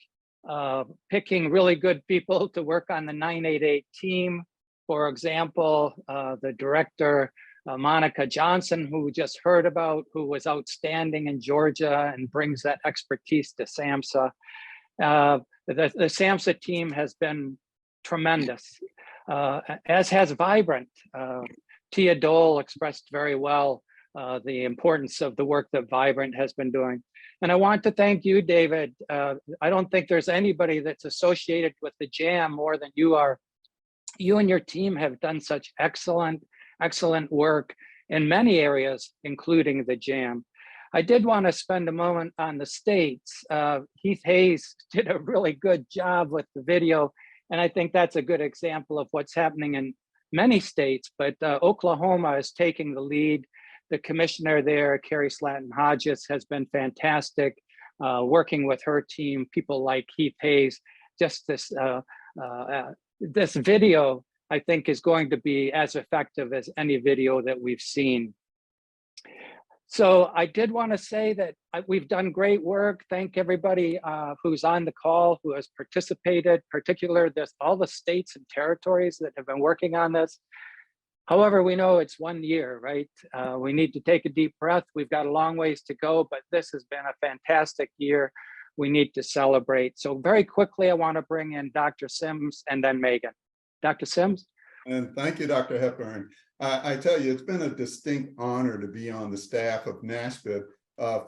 picking really good people to work on the 988 team. For example, the director, Monica Johnson, who we just heard about, who was outstanding in Georgia and brings that expertise to SAMHSA. The SAMHSA team has been tremendous, as has Vibrant. Tia Dole expressed very well the importance of the work that Vibrant has been doing. And I want to thank you, David. I don't think there's anybody that's associated with the jam more than you are. You and your team have done such excellent work in many areas, including the jam. I did want to spend a moment on the states. Heath Hayes did a really good job with the video, and I think that's a good example of what's happening in many states, but Oklahoma is taking the lead. The commissioner there, Carrie Slatton-Hodges, has been fantastic, working with her team, people like Heath Hayes. Just this video, I think, is going to be as effective as any video that we've seen. So I did want to say that we've done great work. Thank everybody who's on the call, who has participated, particularly all the states and territories that have been working on this. However, we know it's 1 year, right? We need to take a deep breath. We've got a long ways to go, but this has been a fantastic year. We need to celebrate. So very quickly, I want to bring in Dr. Sims and then Megan. Dr. Sims? And thank you, Dr. Hepburn. I tell you, it's been a distinct honor to be on the staff of NASMHPD,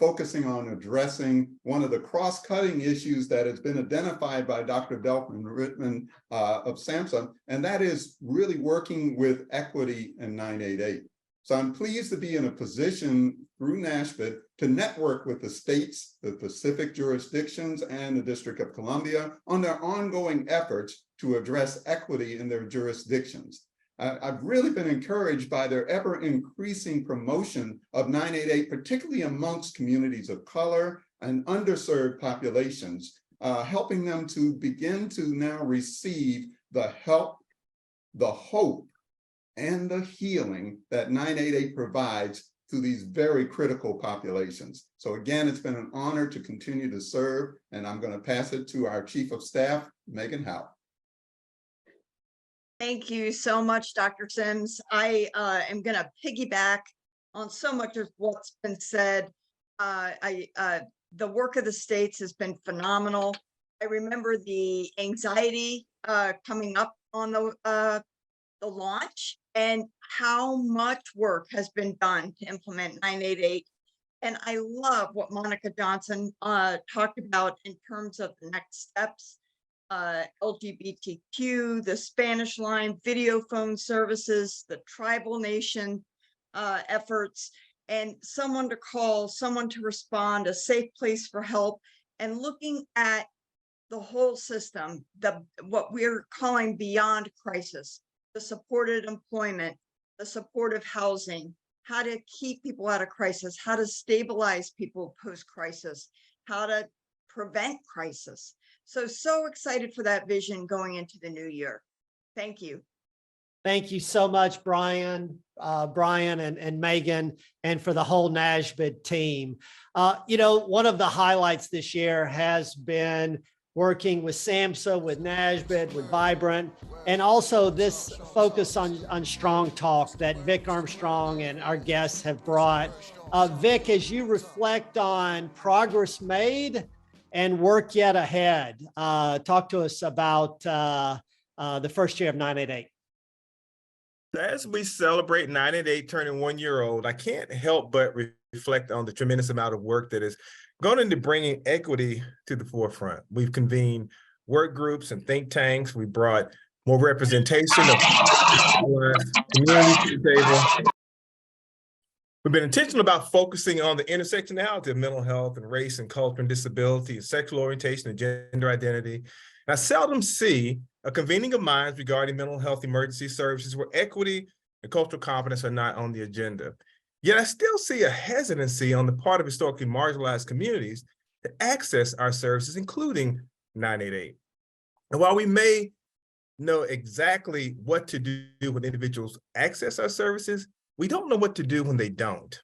focusing on addressing one of the cross-cutting issues that has been identified by Dr. Delphin-Rittman of SAMHSA, and that is really working with equity in 988. So I'm pleased to be in a position through NASMHPD to network with the states, the Pacific jurisdictions, and the District of Columbia on their ongoing efforts to address equity in their jurisdictions. I've really been encouraged by their ever increasing promotion of 988, particularly amongst communities of color and underserved populations, helping them to begin to now receive the help, the hope, and the healing that 988 provides to these very critical populations. So again, it's been an honor to continue to serve, and I'm going to pass it to our Chief of Staff, Megan Howe. Thank you so much, Dr. Sims. I am going to piggyback on so much of what's been said. The work of the states has been phenomenal. I remember the anxiety coming up on the launch and how much work has been done to implement 988. And I love what Monica Johnson talked about in terms of the next steps. LGBTQ, the Spanish line, video phone services, the tribal nation efforts, and someone to call, someone to respond, a safe place for help, and looking at the whole system, what we're calling beyond crisis, the supported employment, the supportive housing, how to keep people out of crisis, how to stabilize people post-crisis, how to prevent crisis. So excited for that vision going into the new year. Thank you. Thank you so much, Brian and Megan, and for the whole NASMHPD team. You know, one of the highlights this year has been working with SAMHSA, with NASMHPD, with Vibrant, and also this focus on Strong Talk that Vic Armstrong and our guests have brought. Vic, as you reflect on progress made and work yet ahead, talk to us about the first year of 988. As we celebrate 988 turning 1 year old, I can't help but reflect on the tremendous amount of work that is going into bringing equity to the forefront. We've convened work groups and think tanks. We brought more representation of community to the table. We've been intentional about focusing on the intersectionality of mental health and race and culture and disability and sexual orientation and gender identity. And I seldom see a convening of minds regarding mental health emergency services where equity and cultural competence are not on the agenda. Yet I still see a hesitancy on the part of historically marginalized communities to access our services, including 988. And while we may know exactly what to do when individuals access our services, we don't know what to do when they don't.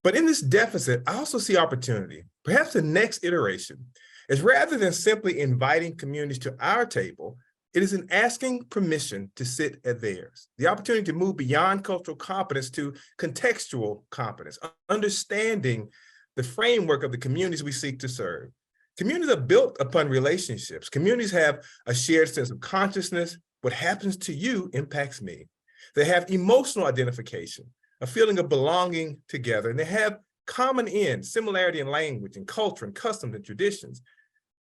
But in this deficit, I also see opportunity. Perhaps the next iteration is rather than simply inviting communities to our table, it is in asking permission to sit at theirs. The opportunity to move beyond cultural competence to contextual competence, understanding the framework of the communities we seek to serve. Communities are built upon relationships. Communities have a shared sense of consciousness. What happens to you impacts me. They have emotional identification, a feeling of belonging together, and they have common ends, similarity in language and culture and customs and traditions.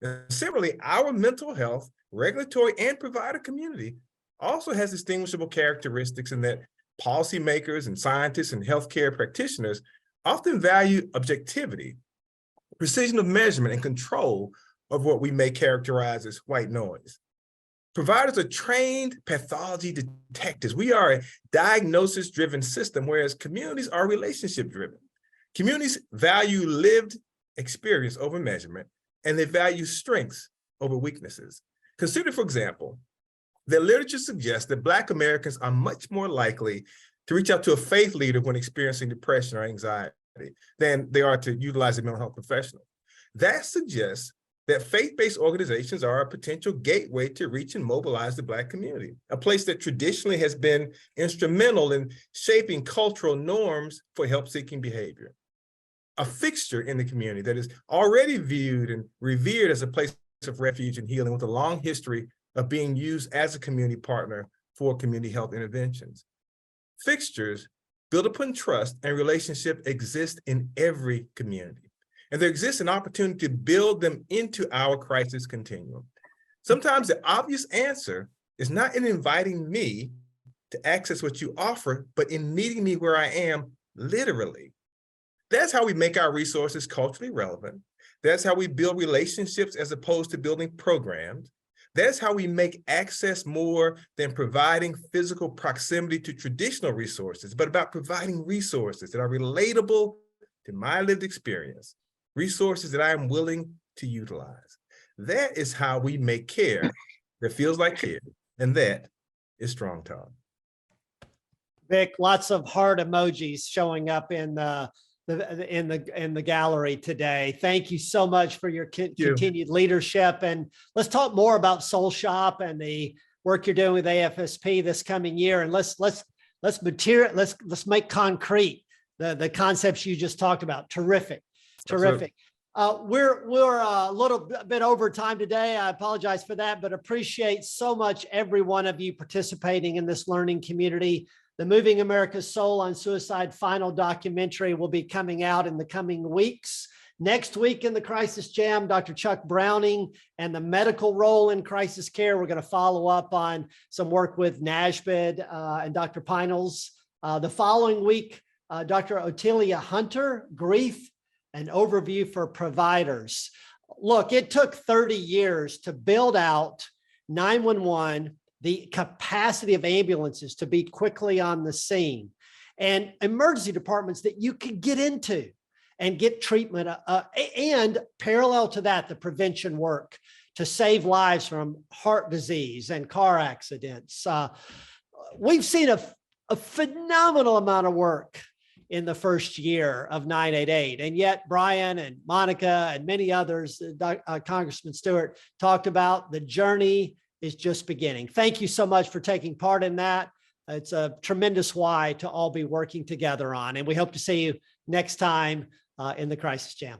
And similarly, our mental health, regulatory, and provider community also has distinguishable characteristics in that policymakers and scientists and healthcare practitioners often value objectivity, precision of measurement, and control of what we may characterize as white noise. Providers are trained pathology detectives. We are a diagnosis-driven system, whereas communities are relationship-driven. Communities value lived experience over measurement, and they value strengths over weaknesses. Consider, for example, that literature suggests that Black Americans are much more likely to reach out to a faith leader when experiencing depression or anxiety than they are to utilize a mental health professional. That suggests that faith-based organizations are a potential gateway to reach and mobilize the Black community, a place that traditionally has been instrumental in shaping cultural norms for help-seeking behavior. A fixture in the community that is already viewed and revered as a place of refuge and healing with a long history of being used as a community partner for community health interventions. Fixtures built upon trust and relationship exist in every community. And there exists an opportunity to build them into our crisis continuum. Sometimes the obvious answer is not in inviting me to access what you offer, but in meeting me where I am, literally. That's how we make our resources culturally relevant. That's how we build relationships as opposed to building programs. That's how we make access more than providing physical proximity to traditional resources, but about providing resources that are relatable to my lived experience, resources that I am willing to utilize. That is how we make care that feels like care, and that is Strong Talk. Vic, lots of heart emojis showing up in the gallery today. Thank you so much for your continued leadership. And let's talk more about Soul Shop and the work you're doing with AFSP this coming year. And let's make concrete the concepts you just talked about. Terrific. We're a little bit over time today. I apologize for that, but appreciate so much every one of you participating in this learning community. The Moving America's Soul on Suicide final documentary will be coming out in the coming weeks. Next week in the Crisis Jam, Dr. Chuck Browning and the medical role in crisis care. We're going to follow up on some work with NASMHPD and Dr. Pinels. The following week, Dr. Otelia Hunter, grief, an overview for providers. Look, it took 30 years to build out 911, the capacity of ambulances to be quickly on the scene, and emergency departments that you could get into and get treatment, and parallel to that, the prevention work to save lives from heart disease and car accidents. We've seen a phenomenal amount of work in the first year of 988. And yet Brian and Monica and many others, Congressman Stewart, talked about the journey is just beginning. Thank you so much for taking part in that. It's a tremendous why to all be working together on. And we hope to see you next time in the Crisis Jam.